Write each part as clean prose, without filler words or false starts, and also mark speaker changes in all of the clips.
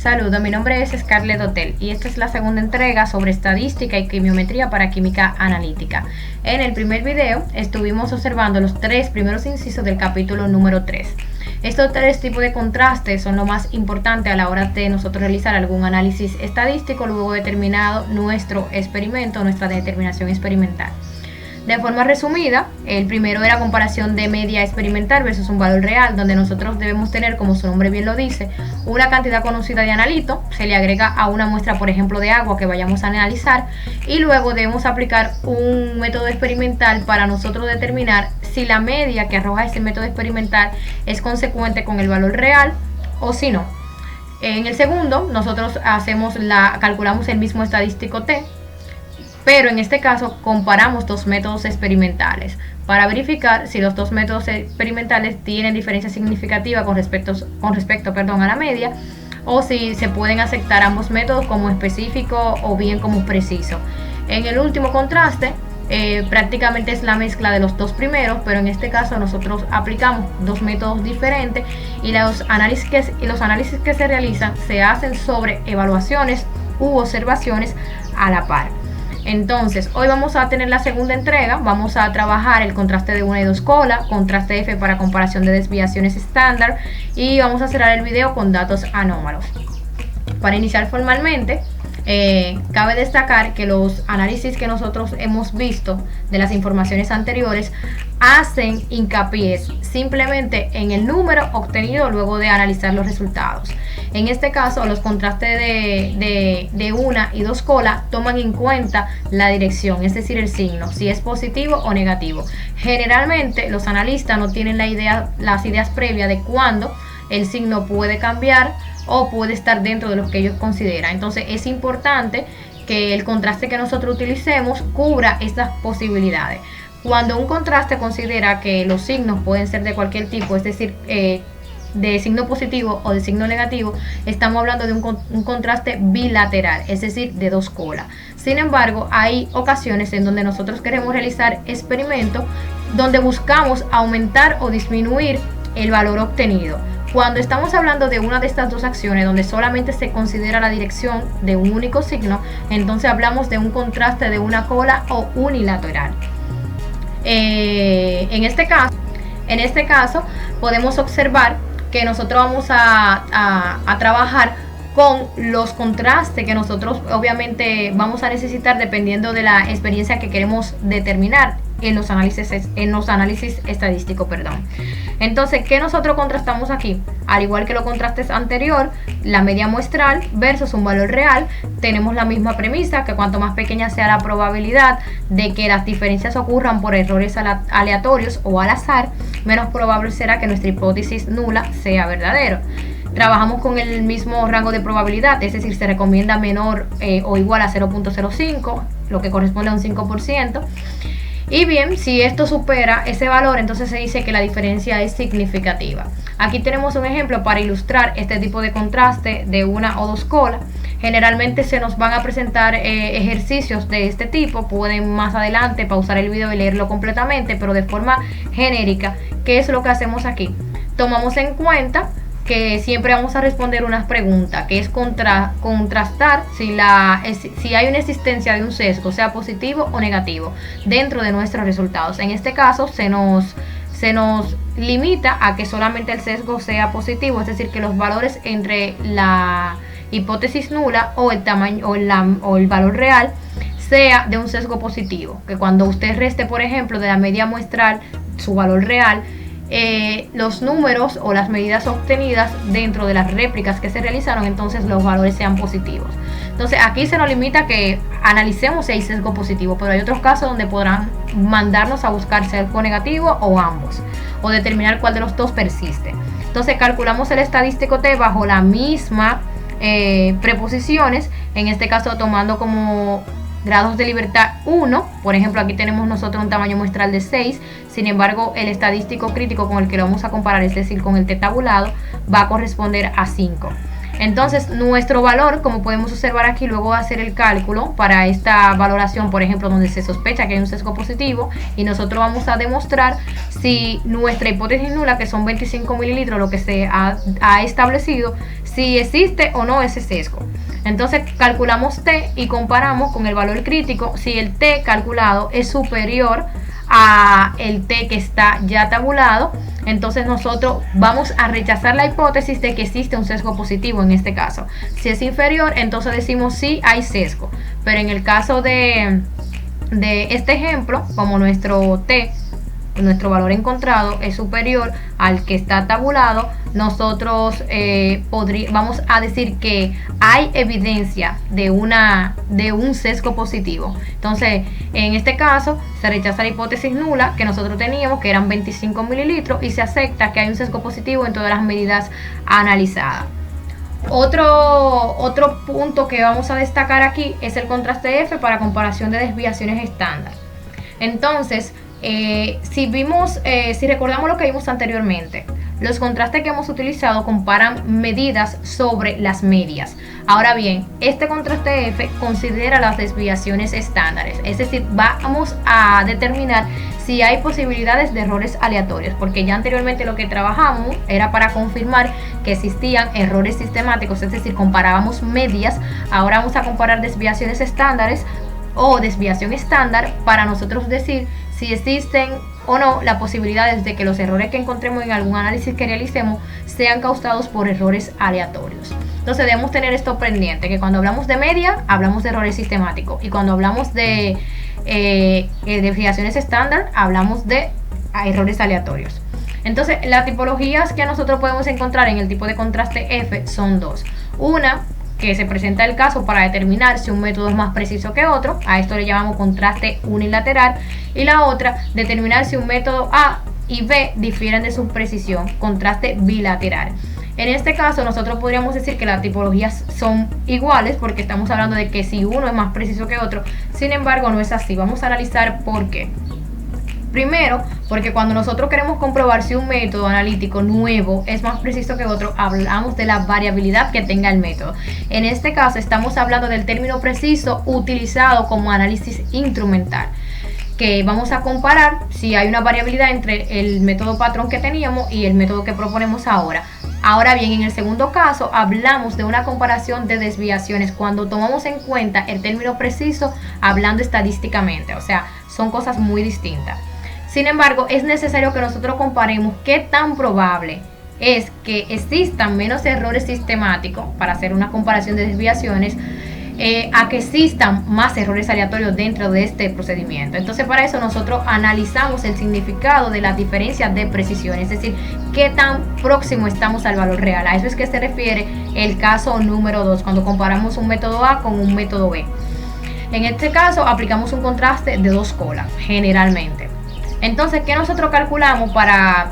Speaker 1: Saludos, mi nombre es Scarlett Hotel y esta es la segunda entrega sobre estadística y quimiometría para química analítica. En el primer video estuvimos observando los tres primeros incisos del capítulo número 3. Estos tres tipos de contrastes son lo más importante a la hora de nosotros realizar algún análisis estadístico luego de terminado nuestro experimento, nuestra determinación experimental. De forma resumida, el primero era comparación de media experimental versus un valor real, donde nosotros debemos tener, como su nombre bien lo dice, una cantidad conocida de analito, se le agrega a una muestra, por ejemplo, de agua que vayamos a analizar, y luego debemos aplicar un método experimental para nosotros determinar si la media que arroja ese método experimental es consecuente con el valor real o si no. En el segundo, nosotros calculamos el mismo estadístico T, pero en este caso comparamos dos métodos experimentales para verificar si los dos métodos experimentales tienen diferencia significativa con respecto a la media, o si se pueden aceptar ambos métodos como específico o bien como preciso. En el último contraste, prácticamente es la mezcla de los dos primeros, pero en este caso nosotros aplicamos dos métodos diferentes y los análisis que se realizan se hacen sobre evaluaciones u observaciones a la par. Entonces, hoy vamos a tener la segunda entrega, vamos a trabajar el contraste de una y dos cola, contraste F para comparación de desviaciones estándar y vamos a cerrar el video con datos anómalos. Para iniciar formalmente, cabe destacar que los análisis que nosotros hemos visto de las informaciones anteriores hacen hincapié simplemente en el número obtenido luego de analizar los resultados. En este caso, los contrastes de una y dos colas toman en cuenta la dirección, es decir, el signo, si es positivo o negativo. Generalmente, los analistas no tienen las ideas previas de cuándo el signo puede cambiar o puede estar dentro de lo que ellos consideran. Entonces, es importante que el contraste que nosotros utilicemos cubra estas posibilidades. Cuando un contraste considera que los signos pueden ser de cualquier tipo, es decir, de signo positivo o de signo negativo, estamos hablando de un contraste bilateral, es decir, de dos colas. Sin embargo, hay ocasiones en donde nosotros queremos realizar experimentos donde buscamos aumentar o disminuir el valor obtenido. Cuando estamos hablando de una de estas dos acciones donde solamente se considera la dirección de un único signo, entonces hablamos de un contraste de una cola o unilateral. En este caso podemos observar que nosotros vamos a trabajar con los contrastes que nosotros obviamente vamos a necesitar dependiendo de la experiencia que queremos determinar en los análisis estadísticos, Entonces, ¿qué nosotros contrastamos aquí? Al igual que los contrastes anterior, la media muestral versus un valor real, tenemos la misma premisa, que cuanto más pequeña sea la probabilidad de que las diferencias ocurran por errores aleatorios o al azar, menos probable será que nuestra hipótesis nula sea verdadera. Trabajamos con el mismo rango de probabilidad, es decir, se recomienda menor o igual a 0.05, lo que corresponde a un 5%. Y bien, si esto supera ese valor, entonces se dice que la diferencia es significativa. Aquí tenemos un ejemplo para ilustrar este tipo de contraste de una o dos colas. Generalmente se nos van a presentar ejercicios de este tipo. Pueden más adelante pausar el video y leerlo completamente, pero de forma genérica, ¿qué es lo que hacemos aquí? Tomamos en cuenta que siempre vamos a responder unas preguntas, que es contrastar si hay una existencia de un sesgo, sea positivo o negativo, dentro de nuestros resultados. En este caso se nos limita a que solamente el sesgo sea positivo, es decir, que los valores entre la hipótesis nula o el tamaño o el valor real sea de un sesgo positivo, que cuando usted reste, por ejemplo, de la media muestral su valor real, los números o las medidas obtenidas dentro de las réplicas que se realizaron, entonces los valores sean positivos. Entonces aquí se nos limita a que analicemos si hay sesgo positivo, pero hay otros casos donde podrán mandarnos a buscar sesgo negativo o ambos, o determinar cuál de los dos persiste. Entonces calculamos el estadístico T bajo la misma preposiciones, en este caso tomando como grados de libertad 1, por ejemplo aquí tenemos nosotros un tamaño muestral de 6, sin embargo el estadístico crítico con el que lo vamos a comparar, es decir con el T tabulado, va a corresponder a 5. Entonces nuestro valor, como podemos observar aquí, luego va a hacer el cálculo para esta valoración, por ejemplo, donde se sospecha que hay un sesgo positivo, y nosotros vamos a demostrar si nuestra hipótesis nula, que son 25 mililitros, lo que se ha establecido, si existe o no ese sesgo. Entonces calculamos T y comparamos con el valor crítico. Si el T calculado es superior a el T que está ya tabulado, entonces nosotros vamos a rechazar la hipótesis de que existe un sesgo positivo en este caso. Si es inferior, entonces decimos sí hay sesgo. Pero en el caso de este ejemplo, como nuestro T, nuestro valor encontrado es superior al que está tabulado, nosotros vamos a decir que hay evidencia de un sesgo positivo. Entonces, en este caso, se rechaza la hipótesis nula que nosotros teníamos, que eran 25 mililitros, y se acepta que hay un sesgo positivo en todas las medidas analizadas. Otro punto que vamos a destacar aquí es el contraste F para comparación de desviaciones estándar. Entonces, si recordamos lo que vimos anteriormente, los contrastes que hemos utilizado comparan medidas sobre las medias. Ahora bien, este contraste F considera las desviaciones estándares, es decir, vamos a determinar si hay posibilidades de errores aleatorios, porque ya anteriormente lo que trabajamos era para confirmar que existían errores sistemáticos, es decir, comparábamos medias. Ahora vamos a comparar desviaciones estándares o desviación estándar para nosotros decir si existen o no las posibilidades de que los errores que encontremos en algún análisis que realicemos sean causados por errores aleatorios. Entonces debemos tener esto pendiente, que cuando hablamos de media hablamos de errores sistemáticos, y cuando hablamos de desviaciones estándar hablamos de errores aleatorios. Entonces las tipologías que nosotros podemos encontrar en el tipo de contraste F son dos. Una, que se presenta el caso para determinar si un método es más preciso que otro, a esto le llamamos contraste unilateral, y la otra, determinar si un método A y B difieren de su precisión, contraste bilateral. En este caso nosotros podríamos decir que las tipologías son iguales porque estamos hablando de que si uno es más preciso que otro. Sin embargo, no es así. Vamos a analizar por qué. Primero, porque cuando nosotros queremos comprobar si un método analítico nuevo es más preciso que otro, hablamos de la variabilidad que tenga el método. En este caso estamos hablando del término preciso utilizado como análisis instrumental, que vamos a comparar si hay una variabilidad entre el método patrón que teníamos y el método que proponemos ahora. Ahora bien, en el segundo caso hablamos de una comparación de desviaciones cuando tomamos en cuenta el término preciso hablando estadísticamente, o sea, son cosas muy distintas. Sin embargo, es necesario que nosotros comparemos qué tan probable es que existan menos errores sistemáticos para hacer una comparación de desviaciones a que existan más errores aleatorios dentro de este procedimiento. Entonces, para eso nosotros analizamos el significado de las diferencias de precisión, es decir, qué tan próximo estamos al valor real. A eso es que se refiere el caso número 2, cuando comparamos un método A con un método B. En este caso aplicamos un contraste de dos colas, generalmente. Entonces, ¿qué nosotros calculamos para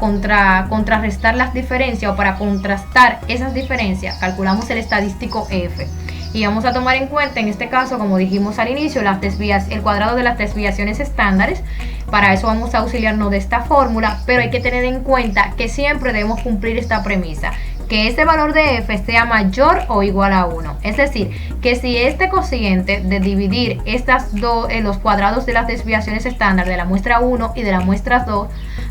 Speaker 1: contrarrestar las diferencias o para contrastar esas diferencias? Calculamos el estadístico F. Y vamos a tomar en cuenta, en este caso, como dijimos al inicio, el cuadrado de las desviaciones estándares. Para eso vamos a auxiliarnos de esta fórmula, pero hay que tener en cuenta que siempre debemos cumplir esta premisa, que ese valor de F sea mayor o igual a 1. Es decir, que si este cociente de dividir los cuadrados de las desviaciones estándar de la muestra 1 y de la muestra 2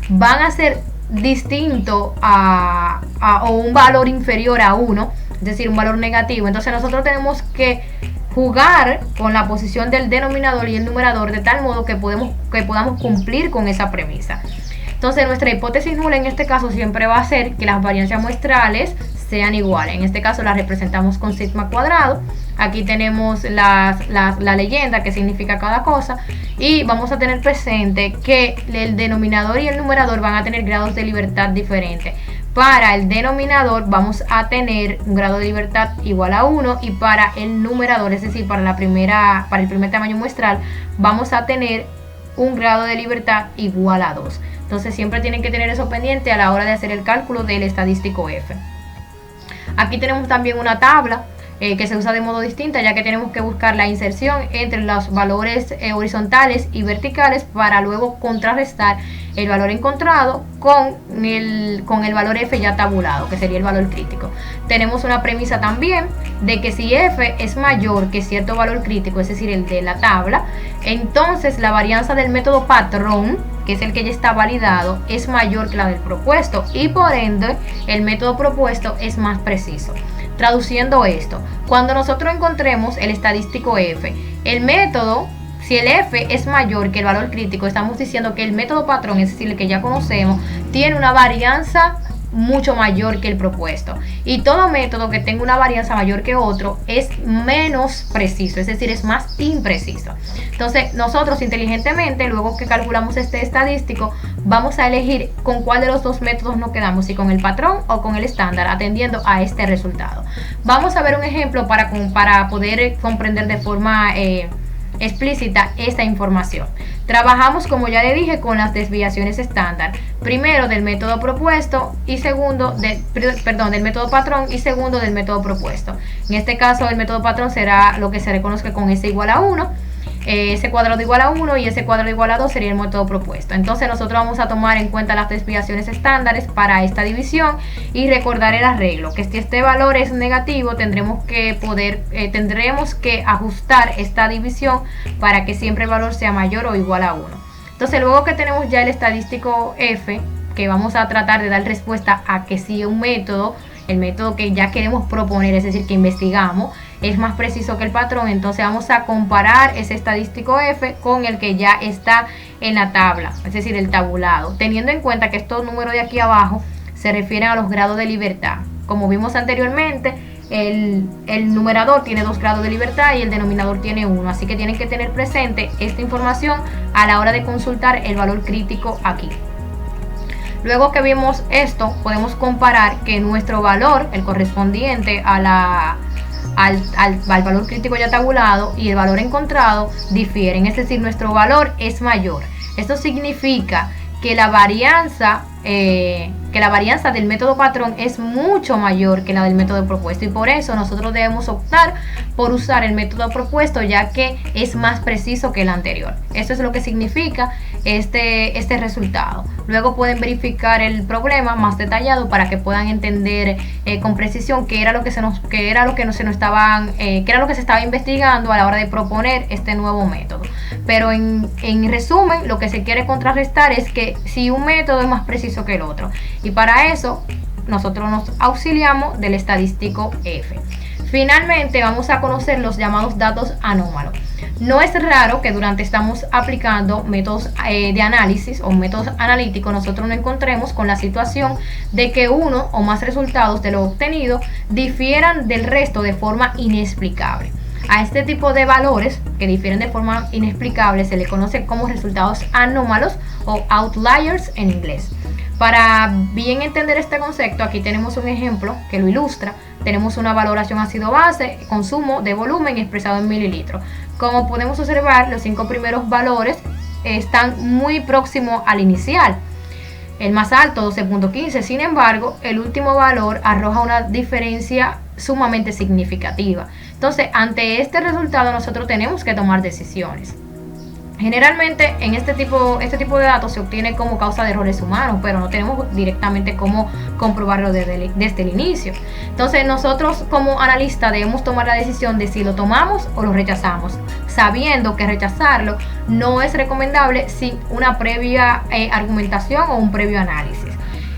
Speaker 1: van a ser distintos o un valor inferior a 1, es decir, un valor negativo, entonces nosotros tenemos que jugar con la posición del denominador y el numerador de tal modo que podamos cumplir con esa premisa. Entonces nuestra hipótesis nula en este caso siempre va a ser que las variancias muestrales sean iguales. En este caso la representamos con sigma cuadrado. Aquí tenemos la leyenda que significa cada cosa, y vamos a tener presente que el denominador y el numerador van a tener grados de libertad diferentes. Para el denominador vamos a tener un grado de libertad igual a 1, y para el numerador, es decir, para el primer tamaño muestral, vamos a tener un grado de libertad igual a 2. Entonces siempre tienen que tener eso pendiente a la hora de hacer el cálculo del estadístico F. Aquí tenemos también una tabla que se usa de modo distinto, ya que tenemos que buscar la inserción entre los valores horizontales y verticales para luego contrarrestar el valor encontrado con el valor F ya tabulado, que sería el valor crítico. Tenemos una premisa también de que si F es mayor que cierto valor crítico, es decir, el de la tabla, entonces la varianza del método patrón, que es el que ya está validado, es mayor que la del propuesto y por ende el método propuesto es más preciso. Traduciendo esto, cuando nosotros encontremos el estadístico F, el método, si el F es mayor que el valor crítico, estamos diciendo que el método patrón, es decir, el que ya conocemos, tiene una varianza mucho mayor que el propuesto, y todo método que tenga una varianza mayor que otro es menos preciso, es decir, es más impreciso. Entonces nosotros inteligentemente, luego que calculamos este estadístico, vamos a elegir con cuál de los dos métodos nos quedamos, si con el patrón o con el estándar, atendiendo a este resultado. Vamos a ver un ejemplo para poder comprender de forma explícita esta información. Trabajamos, como ya le dije, con las desviaciones estándar, primero del método propuesto y segundo del método patrón y segundo del método propuesto. En este caso el método patrón será lo que se reconoce con S igual a 1, S cuadrado igual a 1 y S cuadrado igual a 2 sería el método propuesto. Entonces nosotros vamos a tomar en cuenta las desviaciones estándares para esta división y recordar el arreglo, que si este valor es negativo tendremos que ajustar esta división para que siempre el valor sea mayor o igual a 1. Entonces luego que tenemos ya el estadístico F, que vamos a tratar de dar respuesta a que si un método, el método que ya queremos proponer, es decir, que investigamos, es más preciso que el patrón, entonces vamos a comparar ese estadístico F con el que ya está en la tabla, es decir, el tabulado, teniendo en cuenta que estos números de aquí abajo se refieren a los grados de libertad. Como vimos anteriormente, el numerador tiene 2 grados de libertad y el denominador tiene 1, así que tienen que tener presente esta información a la hora de consultar el valor crítico aquí. Luego que vimos esto, podemos comparar que nuestro valor, el correspondiente al valor crítico ya tabulado y el valor encontrado difieren, es decir, nuestro valor es mayor. Esto significa que la varianza del método patrón es mucho mayor que la del método propuesto y por eso nosotros debemos optar por usar el método propuesto, ya que es más preciso que el anterior. Eso es lo que significa este resultado. Luego pueden verificar el problema más detallado para que puedan entender con precisión qué era lo que se estaba investigando a la hora de proponer este nuevo método. Pero en resumen, lo que se quiere contrarrestar es que si un método es más preciso que el otro, y para eso nosotros nos auxiliamos del estadístico F. Finalmente vamos a conocer los llamados datos anómalos. No es raro que durante estamos aplicando métodos de análisis o métodos analíticos nosotros nos encontremos con la situación de que uno o más resultados de lo obtenido difieran del resto de forma inexplicable. A este tipo de valores que difieren de forma inexplicable se le conoce como resultados anómalos o outliers en inglés. Para bien entender este concepto, aquí tenemos un ejemplo que lo ilustra. Tenemos una valoración ácido-base, consumo de volumen expresado en mililitros. Como podemos observar, los 5 primeros valores están muy próximos al inicial. El más alto, 12.15, sin embargo, el último valor arroja una diferencia sumamente significativa. Entonces, ante este resultado nosotros tenemos que tomar decisiones. Generalmente en este tipo de datos se obtiene como causa de errores humanos, pero no tenemos directamente cómo comprobarlo desde el inicio. Entonces nosotros como analistas debemos tomar la decisión de si lo tomamos o lo rechazamos, sabiendo que rechazarlo no es recomendable sin una previa argumentación o un previo análisis.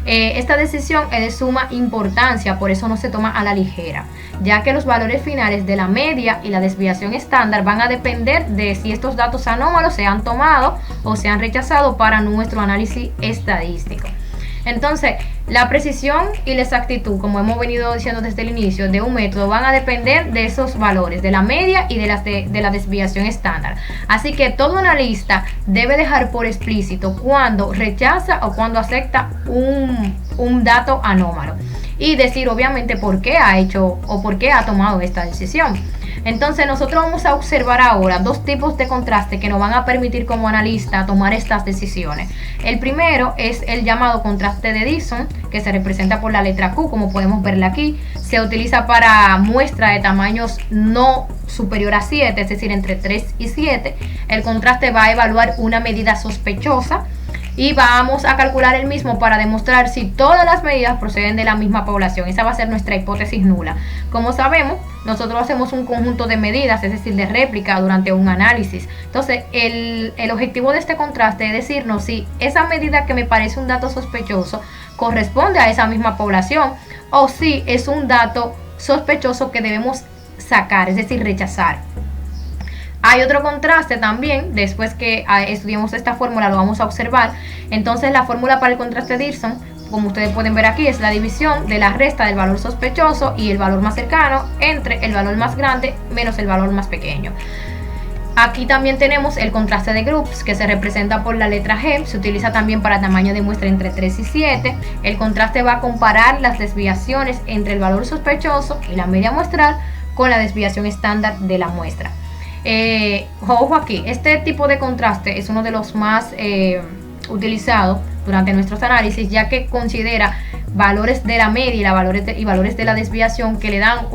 Speaker 1: Esta decisión es de suma importancia, por eso no se toma a la ligera, ya que los valores finales de la media y la desviación estándar van a depender de si estos datos anómalos se han tomado o se han rechazado para nuestro análisis estadístico. Entonces, la precisión y la exactitud, como hemos venido diciendo desde el inicio, de un método van a depender de esos valores, de la media y de la desviación estándar. Así que todo analista debe dejar por explícito cuando rechaza o cuando acepta un dato anómalo y decir obviamente por qué ha hecho o por qué ha tomado esta decisión. Entonces nosotros vamos a observar ahora dos tipos de contraste que nos van a permitir como analista tomar estas decisiones. El primero es el llamado contraste de Dixon, que se representa por la letra Q, como podemos verla aquí. Se utiliza para muestra de tamaños no superior a 7, es decir, entre 3 y 7. El contraste va a evaluar una medida sospechosa. y vamos a calcular el mismo para demostrar si todas las medidas proceden de la misma población. Esa va a ser nuestra hipótesis nula. Como sabemos, nosotros hacemos un conjunto de medidas, es decir, de réplica durante un análisis. Entonces, el objetivo de este contraste es decirnos si esa medida que me parece un dato sospechoso corresponde a esa misma población o si es un dato sospechoso que debemos sacar, es decir, rechazar. Hay otro contraste también, después que estudiemos esta fórmula lo vamos a observar. Entonces la fórmula para el contraste de Dickson, como ustedes pueden ver aquí, es la división de la resta del valor sospechoso y el valor más cercano entre el valor más grande menos el valor más pequeño. Aquí también tenemos el contraste de groups, que se representa por la letra G, se utiliza también para tamaño de muestra entre 3 y 7. El contraste va a comparar las desviaciones entre el valor sospechoso y la media muestral con la desviación estándar de la muestra. Ojo aquí, este tipo de contraste es uno de los más utilizados durante nuestros análisis, ya que considera valores de la media y valores de la desviación que le dan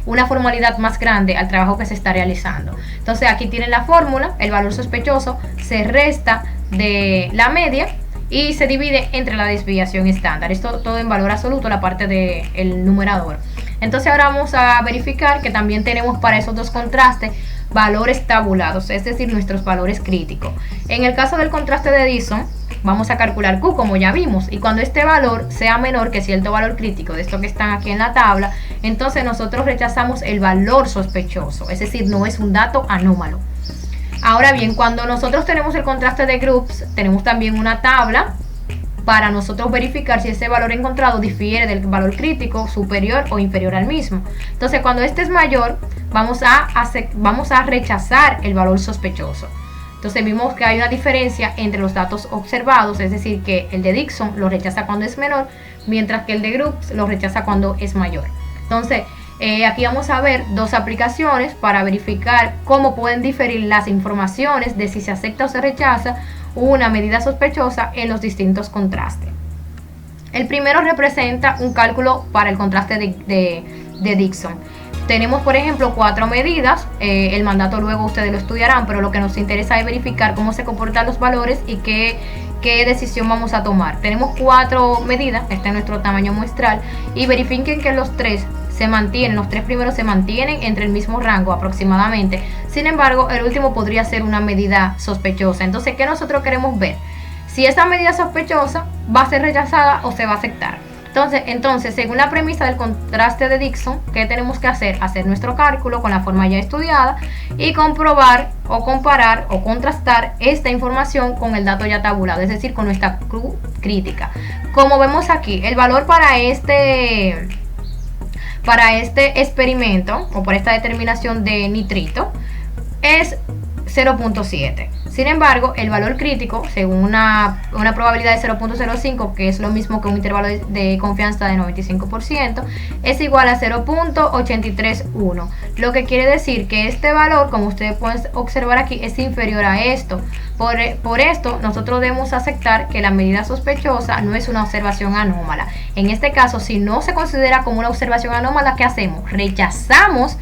Speaker 1: una formalidad más grande al trabajo que se está realizando. Entonces aquí tienen la fórmula, el valor sospechoso se resta de la media y se divide entre la desviación estándar. Esto todo en valor absoluto, la parte del numerador. Entonces ahora vamos a verificar que también tenemos para esos dos contrastes valores tabulados, es decir, nuestros valores críticos. En el caso del contraste de Dickson, vamos a calcular Q como ya vimos, y cuando este valor sea menor que cierto valor crítico de estos que están aquí en la tabla, entonces nosotros rechazamos el valor sospechoso, es decir, no es un dato anómalo. Ahora bien, cuando nosotros tenemos el contraste de groups, tenemos también una tabla para nosotros verificar si ese valor encontrado difiere del valor crítico, superior o inferior al mismo. Entonces, cuando este es mayor, vamos a rechazar el valor sospechoso. Entonces vimos que hay una diferencia entre los datos observados, es decir, que el de Dickson lo rechaza cuando es menor, mientras que el de Groups lo rechaza cuando es mayor. Entonces, aquí vamos a ver dos aplicaciones para verificar cómo pueden diferir las informaciones de si se acepta o se rechaza una medida sospechosa en los distintos contrastes. El primero representa un cálculo para el contraste de Dickson. Tenemos, por ejemplo, 4 medidas. El mandato luego ustedes lo estudiarán, pero lo que nos interesa es verificar cómo se comportan los valores y qué decisión vamos a tomar. Tenemos 4 medidas, este es nuestro tamaño muestral, y verifiquen que los tres primeros se mantienen entre el mismo rango aproximadamente. Sin embargo, el último podría ser una medida sospechosa. Entonces, ¿qué nosotros queremos ver? Si esa medida sospechosa va a ser rechazada o se va a aceptar. Entonces, según la premisa del contraste de Dickson, ¿qué tenemos que hacer? Hacer nuestro cálculo con la forma ya estudiada y comprobar o comparar o contrastar esta información con el dato ya tabulado, es decir, con nuestra Q crítica. Como vemos aquí, el valor para este experimento o por esta determinación de nitrito es 0.7. Sin embargo, el valor crítico, según una probabilidad de 0.05, que es lo mismo que un intervalo de confianza de 95%, es igual a 0.831. Lo que quiere decir que este valor, como ustedes pueden observar aquí, es inferior a esto. Por esto, nosotros debemos aceptar que la medida sospechosa no es una observación anómala. En este caso, si no se considera como una observación anómala, ¿qué hacemos? Rechazamos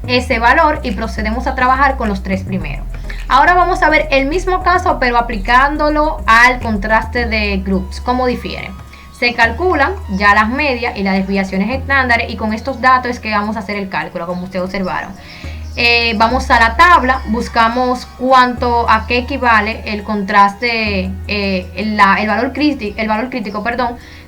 Speaker 1: ese valor y procedemos a trabajar con los tres primeros. Ahora vamos a ver el mismo caso, pero aplicándolo al contraste de groups. ¿Cómo difiere? Se calculan ya las medias y las desviaciones estándares, y con estos datos es que vamos a hacer el cálculo, como ustedes observaron. Vamos a la tabla, buscamos a qué equivale el contraste, el valor crítico,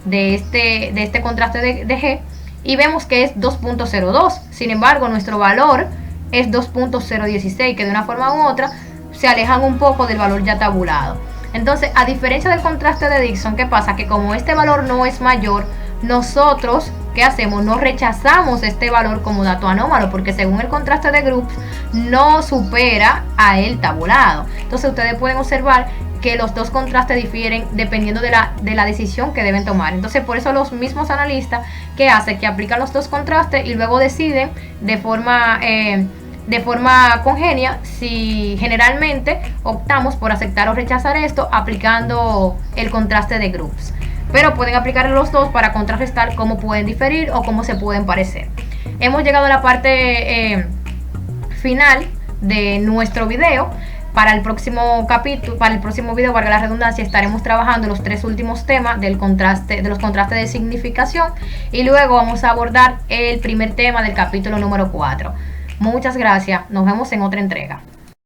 Speaker 1: de este contraste de G, y vemos que es 2.02. Sin embargo, nuestro valor es 2.016, que de una forma u otra se alejan un poco del valor ya tabulado. Entonces, a diferencia del contraste de Dickson, ¿qué pasa? Que como este valor no es mayor, nosotros, ¿qué hacemos? No rechazamos este valor como dato anómalo, porque según el contraste de groups no supera a el tabulado. Entonces, ustedes pueden observar que los dos contrastes difieren dependiendo de la decisión que deben tomar. Entonces, por eso los mismos analistas que hacen, que aplican los dos contrastes y luego deciden de forma congénea si generalmente optamos por aceptar o rechazar esto aplicando el contraste de groups. Pero pueden aplicar los dos para contrarrestar cómo pueden diferir o cómo se pueden parecer. Hemos llegado a la parte final de nuestro video. Para el próximo capítulo, para el próximo video, valga la redundancia, estaremos trabajando los 3 últimos temas de los contrastes de significación, y luego vamos a abordar el primer tema del capítulo número 4. Muchas gracias, nos vemos en otra entrega.